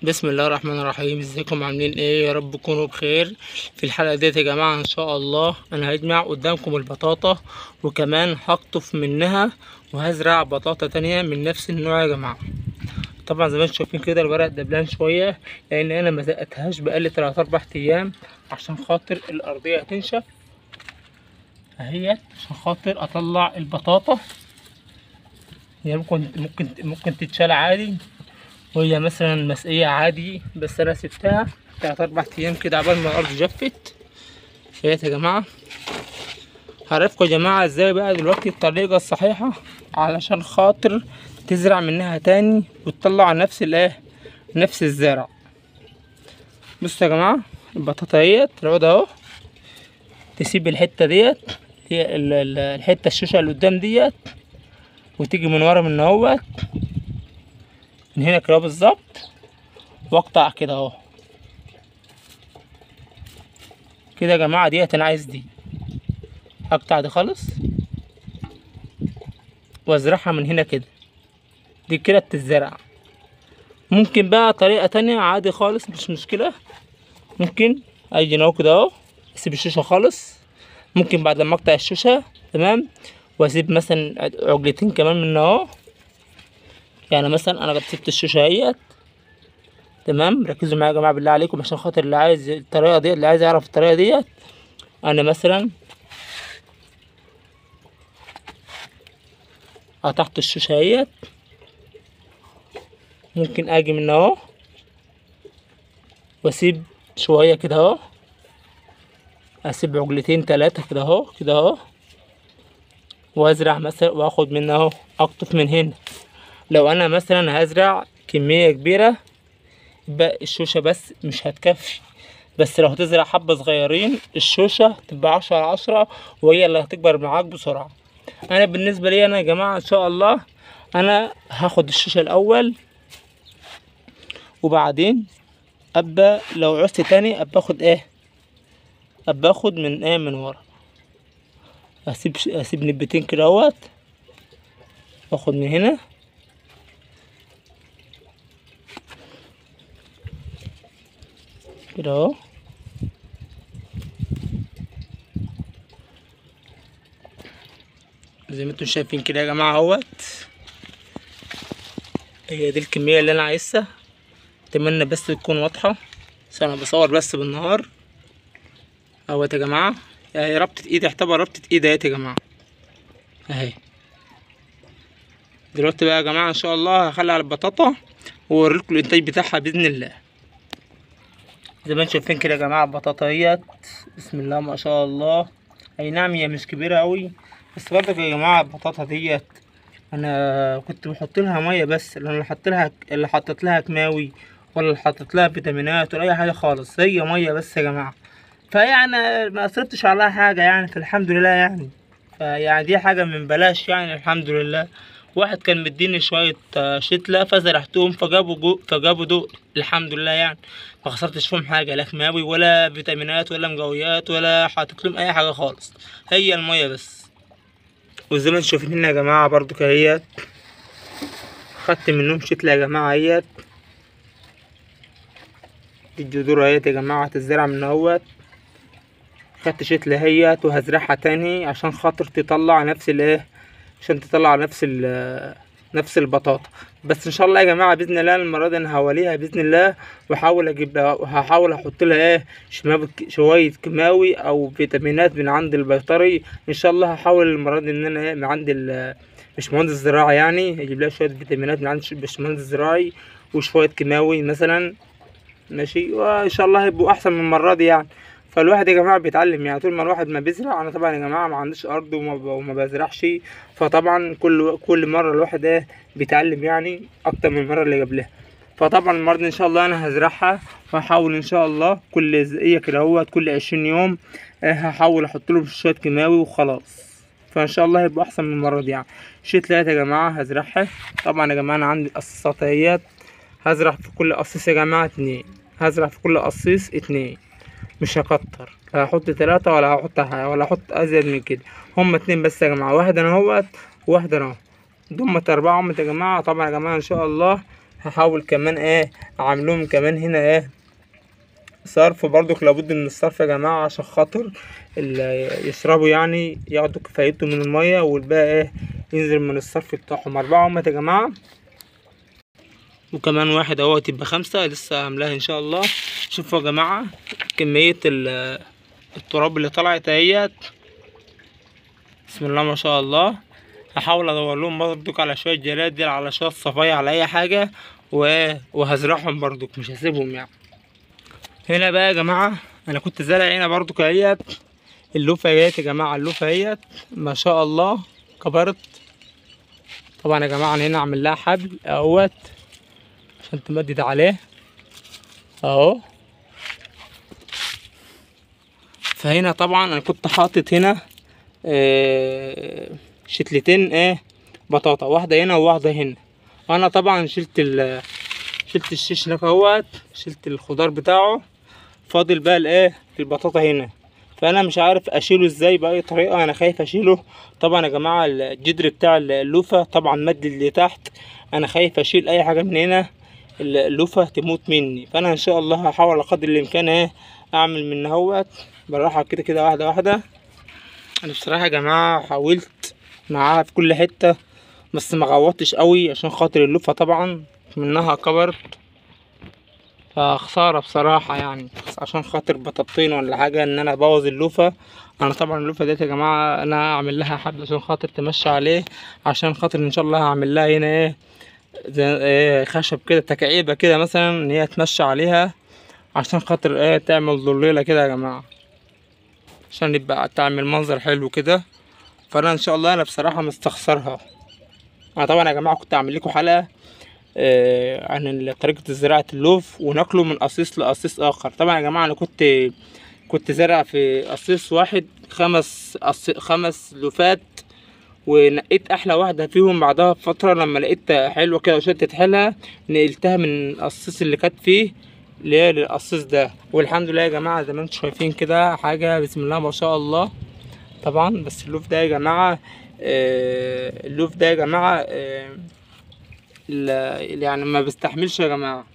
بسم الله الرحمن الرحيم. ازيكم عاملين ايه؟ يا رب تكونوا بخير. في الحلقه ديت يا جماعه ان شاء الله انا هجمع قدامكم البطاطا، وكمان هقطف منها وهزرع بطاطا تانية من نفس النوع يا جماعه. طبعا زي ما انتم شايفين كده الورق دبلان شويه، لان انا ما زقتهاش بقالي 3 4 ايام عشان خاطر الارضيه تنشف اهيت، عشان خاطر اطلع البطاطا. هي ممكن تتشال عادي، وهي مثلا مسقية عادي، بس انا سبتها 3 4 ايام كده عبال ما الارض جفت. فيت يا جماعه هعرفكم يا جماعه ازاي بقى دلوقتي الطريقه الصحيحه علشان خاطر تزرع منها تاني وتطلع نفس الزرع. بصوا يا جماعه البطاطا اهيت العود اهو، تسيب الحته ديت، هي الحته الشوشه اللي قدام ديت، وتيجي من ورا من اهوت من هنا كده بالظبط، واقطع كده اهو كده يا جماعه. ديت انا عايز دي، هقطع دي خالص وازرعها من هنا كده، دي كده بتتزرع. ممكن بقى طريقه تانية عادي خالص مش مشكله، ممكن اجي هنا كده اهو اسيب الشوشه خالص، ممكن بعد ما اقطع الشوشه تمام واسيب مثلا عقلتين كمان من اهو. يعني مثلا انا سبت الشوشه اهيت تمام. ركزوا معايا يا جماعه بالله عليكم عشان خاطر اللي عايز الطريقه دي، اللي عايز يعرف الطريقه ديت. انا مثلا قطعت الشوشه اهيت، ممكن اجي من اهو واسيب شويه كده اهو، اسيب عقلتين 3 كده اهو كده اهو، وازرع مثلا واخد من اهو اقطف من هنا. لو انا مثلا هزرع كميه كبيره يبقى الشوشه بس مش هتكفي، بس لو هتزرع حبه صغيرين الشوشه تبقى 10 على 10، وهي اللي هتكبر معاك بسرعه. انا بالنسبه لي انا يا جماعه ان شاء الله انا هاخد الشوشه الاول، وبعدين ابقى لو عوزت تاني ابقى اخد من ورا. اسيب نبتين كده اهوت، واخد من هنا كده اهو، زي ما انتم شايفين كده يا جماعه اهوت. هي دي الكميه اللي انا عايزها، اتمنى بس تكون واضحه عشان انا بصور بس بالنهار اهوت يا جماعه. اهي ربطه ايدي، اعتبر ربطه ايدي اهي يا جماعه اهي. دلوقتي بقى يا جماعه ان شاء الله هخلي على البطاطا واوريلكم الانتاج بتاعها باذن الله. زي ما انتم شايفين كده يا جماعه البطاطا اهيت، بسم الله ما شاء الله. اي نعم هي مش كبيره قوي، بس برضك يا جماعه البطاطا ديت انا كنت بحط لها ميه بس، اللي حطيت لها كيماوي ولا اللي حطيت لها فيتامينات ولا اي حاجه خالص، هي ميه بس يا جماعه. فيعني ما صرفتش عليها حاجه يعني، فالحمد لله يعني. فيعني دي حاجه من بلاش يعني الحمد لله. واحد كان مديني شويه شتله فزرعتهم فجابوا دول الحمد لله يعني. ما خسرتش فيهم حاجه، لا كيماوي ولا فيتامينات ولا مقويات ولا حاطط لهم اي حاجه خالص، هي الميه بس. وزي ما انتم شايفين هنا يا جماعه برضو اهيت، خدت منهم شتله يا جماعه اهيت. دي الجذور اهيت يا جماعه هتزرع من اهوت. خدت شتله اهيت وهزرعها تاني عشان خاطر تطلع عشان تطلع نفس البطاطا. بس ان شاء الله يا جماعه باذن الله المره دي انا هوليها باذن الله، واحاول اجيبها وهحاول احط لها شويه كيماوي او فيتامينات من عند البيطري. ان شاء الله هحاول المره دي ان انا من عند الباشمهندس الزراعي، يعني اجيب لها شويه فيتامينات من عند الباشمهندس الزراعي وشويه كيماوي مثلا ماشي، وان شاء الله هيبقوا احسن من المره دي يعني. فالواحد يا جماعه بيتعلم يعني، طول ما الواحد ما بيزرع. انا طبعا يا جماعه ما عنديش ارض وما بزرعش، فطبعا كل مره الواحد بيتعلم يعني اكتر من المره اللي قبلها. فطبعا المره دي ان شاء الله انا هزرعها، وهحاول ان شاء الله كل زقيه كده اهوت كل 20 يوم هحاول احط لهم شويه كيماوي وخلاص. فان شاء الله هيبقوا احسن من المره دي يعني. شيت يا جماعه هزرعها. طبعا يا جماعه انا عندي قصاصات اهيت، هزرع في كل قصيص يا جماعه 2، هزرع في كل قصيص 2، مش هكتر، لا هحط 3 ولا هحط ازيد من كده. هما 2 بس يا جماعه، واحد انا اهوت وواحد انا اهو، دول 4 يا جماعه. طبعا يا جماعه ان شاء الله هحاول كمان اعملهم كمان هنا صرف برضك، لابد من الصرف يا جماعة عشان خاطر يشربوا، يعني ياخدوا كفايتهم من المية، والباقي ينزل من الصرف بتاعهم. 4 اهمت يا جماعة، وكمان واحد اهوت يبقى 5 لسه عاملاها ان شاء الله. شوفوا يا جماعة كمية التراب اللي طلعت اهيت، بسم الله ما شاء الله. هحاول ادور لهم برضك على شوية جرادل، على شوية صفايا، على اي حاجة، وهزرعهم برضك، مش هسيبهم يعني. هنا بقى يا جماعة انا كنت زارع هنا برضك اهيت اللوفة اهيت يا جماعة. اللوفة اهيت ما شاء الله كبرت. طبعا يا جماعة انا هنا اعمل لها حبل اهوت عشان تمدد عليه اهو. فهنا طبعا انا كنت حاطط هنا شتلتين بطاطا، واحدة هنا وواحدة هنا. انا طبعا شلت الشيش هناك اهوت، شلت الخضار بتاعه، فاضل بقى البطاطا هنا. فانا مش عارف اشيله ازاي باي طريقه، انا خايف اشيله. طبعا يا جماعه الجدر بتاع اللوفه طبعا مد اللي تحت، انا خايف اشيل اي حاجه من هنا اللوفه تموت مني. فانا ان شاء الله هحاول قدر الامكان اعمل من هوت بالراحه كده كده، واحده واحده. انا بصراحه يا جماعه حاولت معاها في كل حته، بس ما غوطتش قوي عشان خاطر اللوفه طبعا منها كبرت، فخسارة بصراحة يعني، عشان خاطر بطاطين ولا حاجة ان انا ابوظ اللوفة. انا طبعا اللوفة ديت يا جماعة انا هعمل لها حبل عشان خاطر تمشي عليه، عشان خاطر ان شاء الله هعمل لها هنا زي خشب كده، تكعيبة كده مثلا ان هي تمشي عليها، عشان خاطر تعمل ظليلة كده يا جماعة، عشان يبقى تعمل منظر حلو كده. فانا ان شاء الله انا بصراحة مستخسرها. انا طبعا يا جماعة كنت اعمل لكم حلقة عن طريقة زراعة اللوف ونقله من قصيص لقصيص آخر. طبعا يا جماعة أنا كنت زارع في قصيص واحد 5 لوفات، ونقيت أحلى واحدة فيهم بعدها بفترة لما لقيتها حلوة كده وشدت حيلها، نقلتها من القصيص اللي كانت فيه للقصيص ده. والحمد لله يا جماعة زي ما انتم شايفين كده حاجة بسم الله ما شاء الله. طبعا بس اللوف ده يا جماعة يعني ما بيستحملش يا جماعه.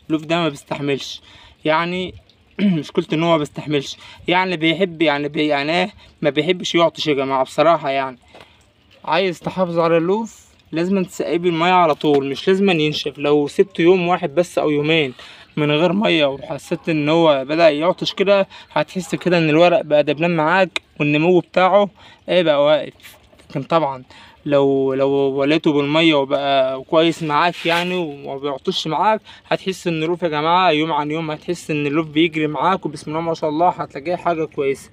اللوف ده ما بيستحملش يعني مشكلته ان هو ما بيستحملش، يعني بيحب يعني ما بيحبش يعطش يا جماعه بصراحه يعني. عايز تحافظ على اللوف لازم تسقيه بالميه على طول، مش لازم ينشف. لو سبته يوم واحد بس او يومين من غير ميه وحسيت ان هو بدأ يعطش كده، هتحس كده ان الورق بقى دبلان معاك والنمو بتاعه بقى واقف. لكن طبعا لو وليته بالميه وبقى كويس معاك يعني وما بيعطش معاك، هتحس ان اللوف يا جماعه يوم عن يوم هتحس ان اللوف بيجري معاك، وبسم الله ما شاء الله هتلاقيه حاجه كويسه.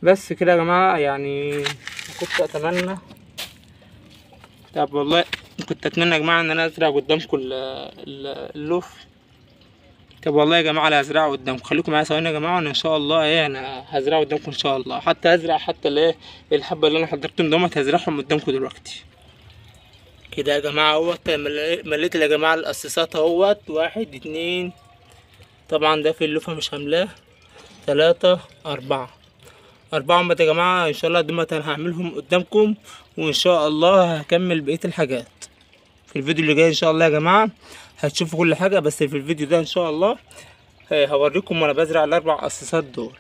بس كده يا جماعه يعني كنت اتمنى، طب والله كنت اتمنى يا جماعه ان انا ازرع قدامكم اللوف. طب والله يا جماعه لا هزرعه قدامكم، خليكم معايا ثواني يا جماعه، وانا ان شاء الله انا هزرعه قدامكم ان شاء الله. حتى هزرع حتى الحبه اللي انا حضرتهم دوت هزرعهم قدامكم دلوقتي كده يا جماعه اهوت. مليت يا جماعه القصيصات اهوت 1 2، طبعا ده في اللوفه مش هاملاه 3 4 4 يا جماعه. ان شاء الله دول انا هعملهم قدامكم، وان شاء الله هكمل بقيه الحاجات في الفيديو اللي جاي ان شاء الله يا جماعه. هتشوفوا كل حاجه، بس في الفيديو ده ان شاء الله هوريكم وانا بزرع ال4 قصيصات دول.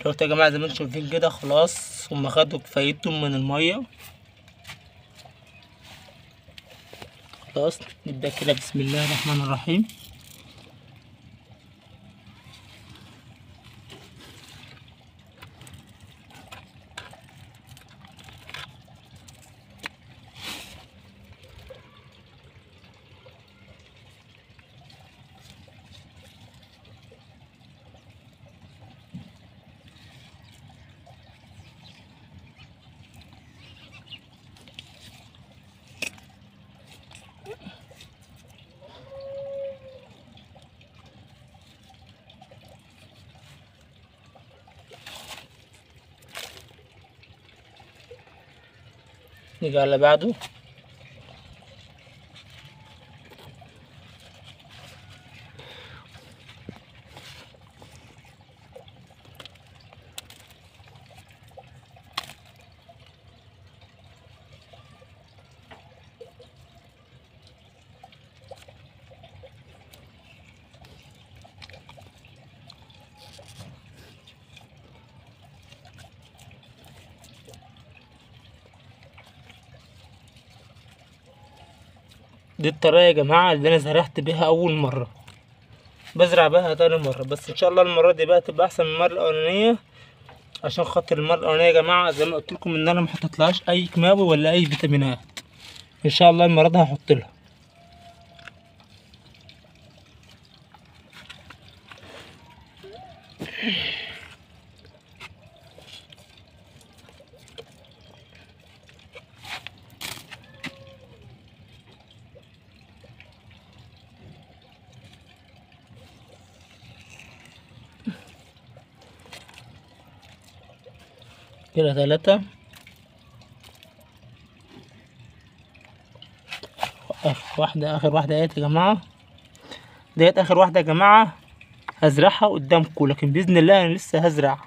دلوقتي يا جماعه زي ما انتم شايفين كده خلاص هم خدوا كفايتهم من الميه. خلاص نبدا كده بسم الله الرحمن الرحيم. نيجي على بعده. دي الطريقة يا جماعة اللي انا زرعت بيها اول مرة، بزرع بيها تاني مرة، بس ان شاء الله المرة دي بقى تبقى احسن من المرة الاولانية. عشان خاطر المرة الاولانية يا جماعة زي ما قلت لكم ان انا محطتلهاش اي كيماوي ولا اي فيتامينات. ان شاء الله المرة دي هحط لها. كده 3. اخر واحدة اهيت يا جماعة، ديت اخر واحدة يا جماعة. هزرعها قدامكم، لكن باذن الله انا لسه هزرع.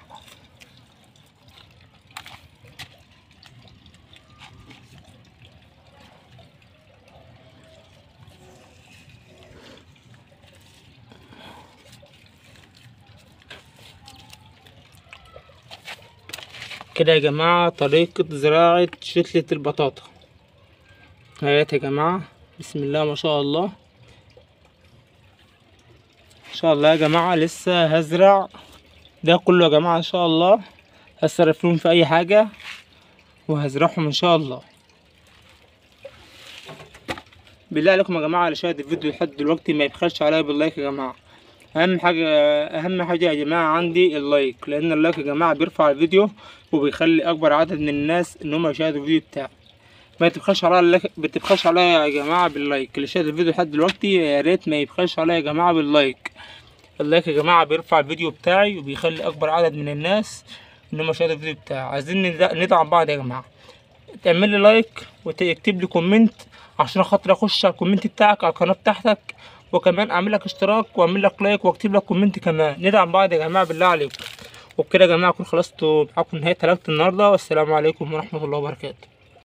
كده يا جماعة طريقة زراعة شتلة البطاطا اهيت يا جماعة. بسم الله ما شاء الله. ان شاء الله يا جماعة لسه هزرع ده كله يا جماعة. ان شاء الله هصرف لهم في اي حاجة وهزرعهم ان شاء الله. بالله عليكم يا جماعة اللي شاهد الفيديو لحد دلوقتي ما يبخلش عليا باللايك يا جماعة. اهم حاجة يا جماعة عندي اللايك، لان اللايك يا جماعة بيرفع الفيديو وبيخلي اكبر عدد من الناس ان هم يشاهدوا الفيديو بتاعي. ما تبخلش عليا بتبخلش عليا يا جماعة باللايك. اللي شاهد الفيديو لحد دلوقتي يا ريت ما يبخلش عليا يا جماعة باللايك. اللايك يا جماعة بيرفع الفيديو بتاعي وبيخلي اكبر عدد من الناس ان هم يشاهدوا الفيديو بتاعي. عايزين ندعم بعض يا جماعة. تعمل لي لايك وتكتب لي كومنت عشان خاطر اخش على الكومنت بتاعك على القناة بتاعتك، وكمان اعمل لك اشتراك واعمل لك لايك واكتب لك كومنت كمان. ندعم بعض يا جماعة بالله عليكم. وبكده يا جماعة اكون خلصت معاكم نهاية حلقة النهاردة، والسلام عليكم ورحمة الله وبركاته.